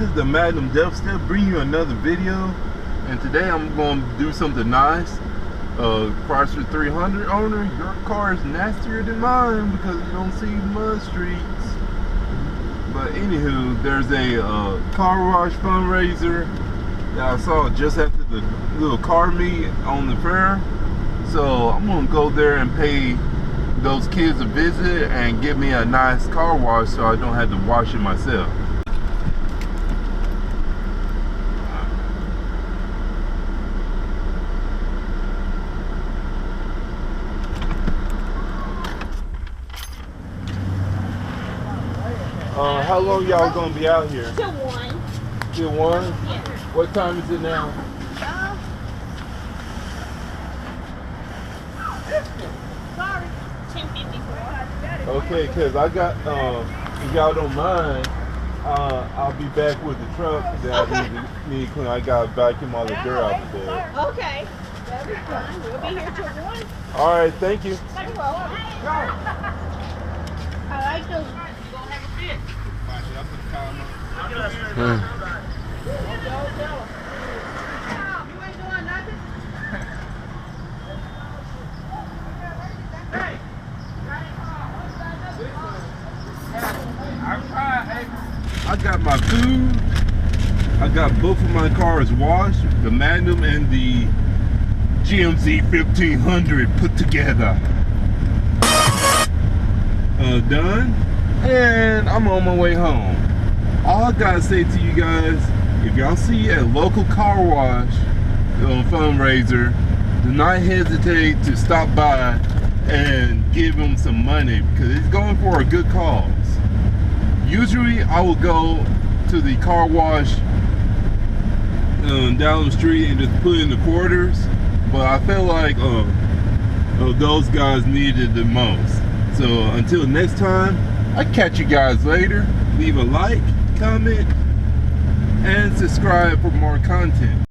This is the Magnum Dubstep, bring you another video, and today I'm going to do something nice. Chrysler 300 owner, your car is nastier than mine because you don't see mud streets. But anywho, there's a car wash fundraiser that I saw just after the little car meet on the fair. So I'm going to go there and pay those kids a visit and get me a nice car wash so I don't have to wash it myself. How long y'all gonna be out here? Till 1. Till 1? Yeah. What time is it now? Sorry. 10:54. Okay, cause I got, if y'all don't mind, I'll be back with the truck that I need to clean. I got to vacuum all the dirt out the bed. Okay. That'll be fine. We'll be here till 1. All right, thank you. You're welcome. I like those. I got my food. I got both of my cars washed, the Magnum and the GMC 1500 put together. Done, and I'm on my way home. All I gotta say to you guys, if y'all see a local car wash fundraiser, do not hesitate to stop by and give them some money because it's going for a good cause. Usually I will go to the car wash down the street and just put in the quarters, but I felt like those guys needed the most. So until next time, I'll catch you guys later. Leave a like, comment, and subscribe for more content.